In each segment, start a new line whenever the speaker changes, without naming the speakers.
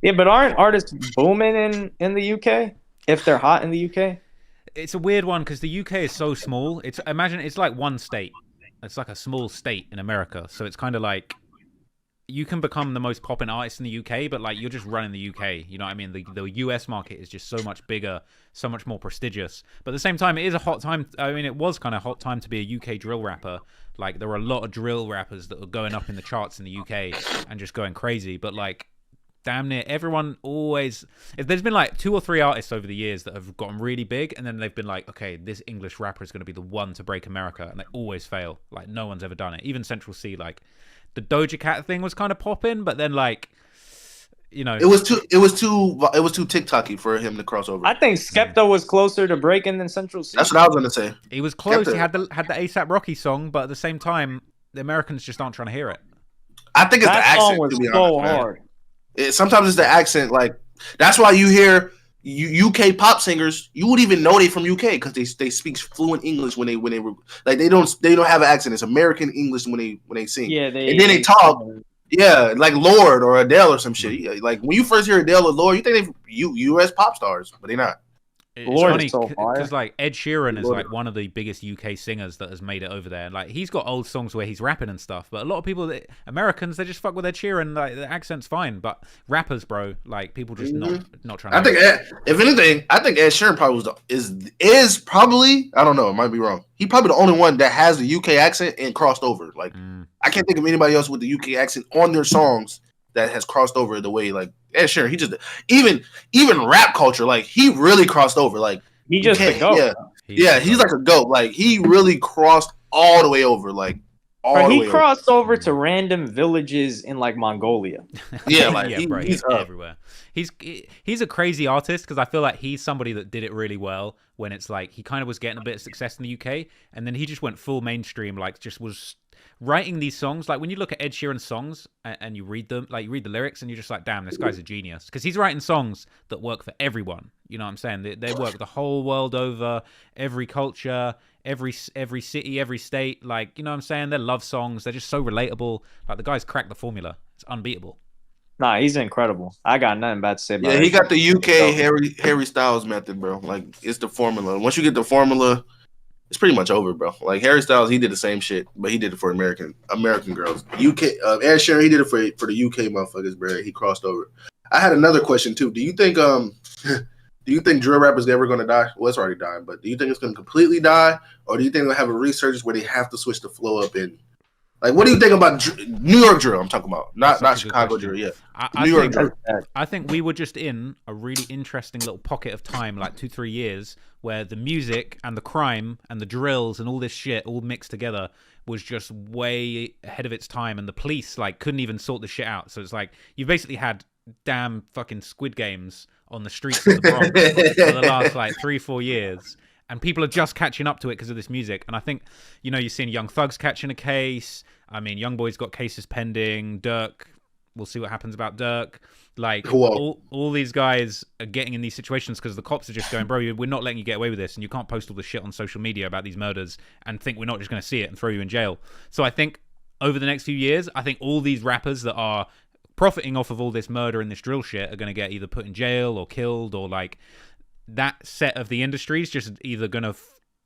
Yeah, but aren't artists booming in the UK if they're hot in the UK?
It's a weird one because the UK is so small. It's imagine it's like one state. It's like a small state in America, so it's kind of like you can become the most popping artist in the UK, but like you're just running the UK. You know what I mean? The US market is just so much bigger, so much more prestigious. But at the same time, it is a hot time. I mean, it was kind of hot time to be a UK drill rapper. Like there were a lot of drill rappers that were going up in the charts in the UK and just going crazy. But like damn near everyone always there's been like two or three artists over the years that have gotten really big and then they've been like, okay, this English rapper is going to be the one to break America, and they always fail. Like no one's ever done it. Even Central C, like the Doja Cat thing was kind of popping, but then like you know
it was too TikToky for him to cross over.
I think Skepta was closer to breaking than Central C.
That's what I was gonna say.
he was close.
Skepta.
He had the ASAP Rocky song, but at the same time the Americans just aren't trying to hear it.
I think it's the
That song
accent.
was
To be
so
honest, man.
hard.
Sometimes it's the accent. Like that's why you hear UK pop singers. You would even know they from UK because they speak fluent English when they like they don't have an accent. It's American English when they sing.
Yeah,
And then they talk. Yeah, like Lord or Adele or some shit. Yeah, like when you first hear Adele or Lord, you think they US pop stars, but they're not.
It's
Lord
funny
is so fire.
because like Ed Sheeran is
Lord.
like one of the biggest UK singers that has made it over there. Like he's got old songs where he's rapping and stuff, but a lot of people, Americans, they just fuck with Ed Sheeran. Like the accent's fine, but rappers, bro, like people just not trying.
I think if anything, I think Ed Sheeran probably is probably, I don't know, it might be wrong. He probably the only one that has the UK accent and crossed over. Like I can't think of anybody else with the UK accent on their songs that has crossed over the way like Ed Sheeran. He just even rap culture, like he really crossed over. Like
He
you
just a
can't,
goat.
he's like a goat. Like he really crossed all the way over. Like all
Bro,
the
he
way over.
crossed over to random villages in like Mongolia.
Yeah, like
yeah, bro,
he's
he's everywhere. He's a crazy artist because I feel like he's somebody that did it really well when it's like he kind of was getting a bit of success in the UK and then he just went full mainstream, like just was writing these songs. Like when you look at Ed Sheeran's songs and you read them, like you read the lyrics and you're just like, damn, this guy's a genius because he's writing songs that work for everyone. You know what I'm saying? They work the whole world over, every culture, every city, every state. Like, you know what I'm saying? They're love songs. They're just so relatable. Like the guy's cracked the formula. It's unbeatable.
Nah, he's incredible. I got nothing bad to say about
Yeah,
him.
he got the UK Harry Styles method, bro. Like it's the formula. Once you get the formula, it's pretty much over, bro. Like Harry Styles, he did the same shit, but he did it for American girls. UK Ed Sheeran, he did it for the UK motherfuckers, bro. He crossed over. I had another question too. Do you think do you think drill rappers ever gonna die? Well, it's already dying, but do you think it's gonna completely die, or do you think they'll have a resurgence where they have to switch the flow up in? Like, what do you think about New York drill? I'm talking about, not Chicago drill. Yeah, New York drill.
I think we were just in a really interesting little pocket of time, like 2-3 years, where the music and the crime and the drills and all this shit all mixed together was just way ahead of its time, and the police like couldn't even sort the shit out. So it's like you basically had damn fucking Squid Games on the streets of the Bronx for the last like 3-4 years. And people are just catching up to it because of this music. And I think, you know, you're seeing Young Thug's catching a case. I mean, Young Boy's got cases pending. Dirk, we'll see what happens about Dirk. Like, all these guys are getting in these situations because the cops are just going, bro, we're not letting you get away with this. And you can't post all this shit on social media about these murders and think we're not just going to see it and throw you in jail. So I think over the next few years, I think all these rappers that are profiting off of all this murder and this drill shit are going to get either put in jail or killed, or like that set of the industry is just either going to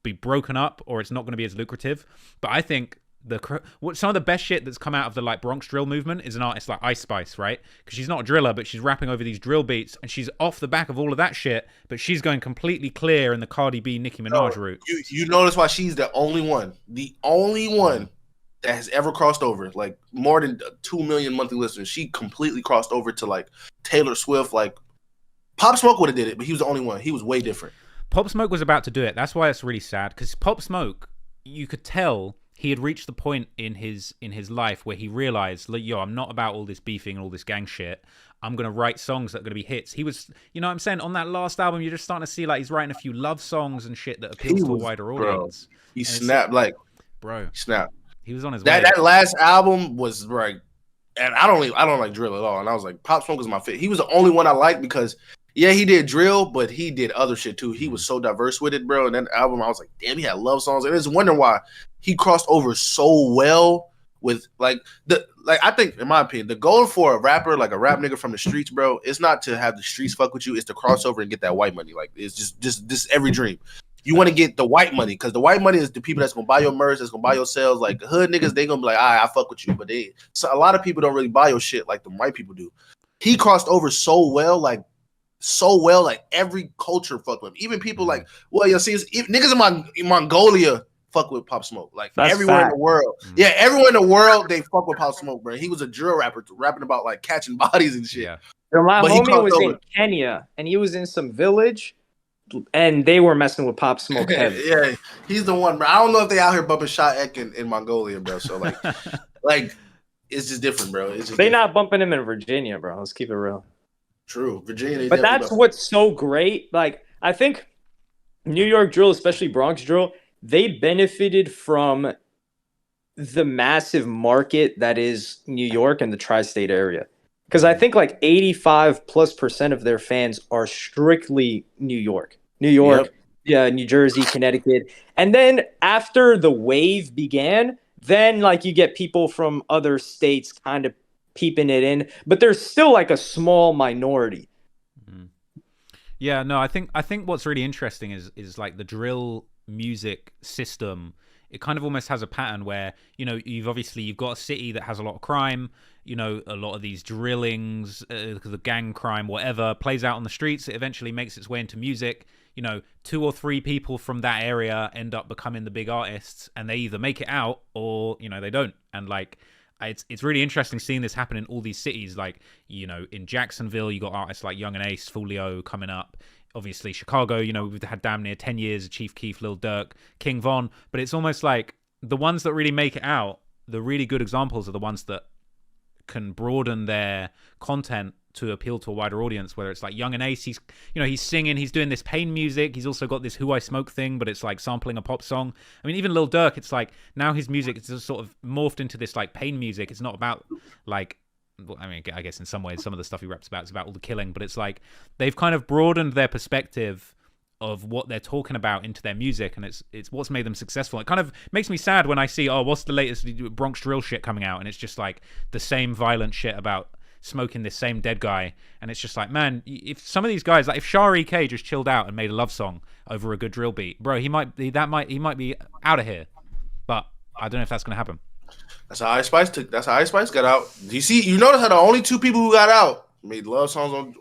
be broken up or it's not going to be as lucrative. But I think some of the best shit that's come out of the like Bronx drill movement is an artist like Ice Spice, right? Because she's not a driller, but she's rapping over these drill beats and she's off the back of all of that shit, but she's going completely clear in the Cardi B, Nicki Minaj route.
You notice why she's the only one that has ever crossed over, like more than 2 million monthly listeners. She completely crossed over to like Taylor Swift. Like Pop Smoke would have did it, but he was the only one. He was way different.
Pop Smoke was about to do it. That's why it's really sad, because Pop Smoke, you could tell he had reached the point in his life where he realized, like, yo, I'm not about all this beefing and all this gang shit. I'm going to write songs that are going to be hits. He was, you know what I'm saying? On that last album, you're just starting to see like he's writing a few love songs and shit that appeals to a wider audience.
He snapped like,
bro,
he snapped.
He was on his way.
That last album was like, and I don't like drill at all. And I was like, Pop Smoke is my fit. He was the only one I liked because, yeah, he did drill, but he did other shit too. He was so diverse with it, bro. And that album, I was like, damn, he had love songs. And it's wondering why he crossed over so well with like I think in my opinion, the goal for a rapper, like a rap nigga from the streets, bro, it's not to have the streets fuck with you, it's to cross over and get that white money. Like it's just every dream. You want to get the white money because the white money is the people that's gonna buy your merch, that's gonna buy your sales. Like the hood niggas, they gonna be like, I fuck with you, but a lot of people don't really buy your shit like the white people do. He crossed over so well, like every culture fuck with him. Even people like, well, you see, niggas in Mongolia fuck with Pop Smoke. Like
That's
everywhere
fact.
in the world. Yeah, everywhere in the world they fuck with Pop Smoke, bro. He was a drill rapper rapping about like catching bodies and shit.
Yeah.
So my
But he
homie
crossed
was
over.
in Kenya, and he was in some village, and they were messing with Pop Smoke heavy.
Yeah, he's the one, bro. I don't know if they out here bumping Shot Ek in Mongolia, bro. So like it's just different, bro. It's just
They
different.
not bumping him in Virginia, bro. Let's keep it real.
True. Virginia, they
But
definitely
that's
bump-
what's so great. Like, I think New York drill, especially Bronx drill, they benefited from the massive market that is New York and the tri-state area. Because I think like 85+% of their fans are strictly New York.
Yep.
Yeah, New Jersey, Connecticut. And then after the wave began, then like you get people from other states kind of peeping it in, but there's still like a small minority.
Yeah, no, I think what's really interesting is like the drill music system. It kind of almost has a pattern where, you know, you've got a city that has a lot of crime, you know, a lot of these drillings, the gang crime, whatever, plays out on the streets. It eventually makes its way into music. You know, 2 or 3 people from that area end up becoming the big artists, and they either make it out or, you know, they don't. And like, it's really interesting seeing this happen in all these cities. Like, you know, in Jacksonville, you got artists like Young and Ace, Folio coming up. Obviously, Chicago, you know, we've had damn near 10 years of Chief Keef, Lil Durk, King Von. But it's almost like the ones that really make it out, the really good examples are the ones that can broaden their content to appeal to a wider audience, whether it's like Young and Ace, he's singing, he's doing this pain music, he's also got this Who I Smoke thing, but it's like sampling a pop song. I mean, even Lil Durk, it's like now his music is just sort of morphed into this like pain music. It's not about like, I mean, I guess in some ways some of the stuff he raps about is about all the killing, but it's like they've kind of broadened their perspective of what they're talking about into their music, and it's what's made them successful. It kind of makes me sad when I see, oh, what's the latest Bronx drill shit coming out, and it's just like the same violent shit about smoking this same dead guy. And it's just like, man, if some of these guys, like if Shah EK just chilled out and made a love song over a good drill beat, bro, he might be out of here. But I don't know if that's gonna happen.
That's how Ice Spice got out. You notice how the only 2 people who got out made love songs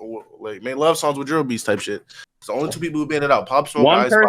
with drill beats type shit. It's the only 2 people who made it out. Pop Smoke,
One
Ice Spice.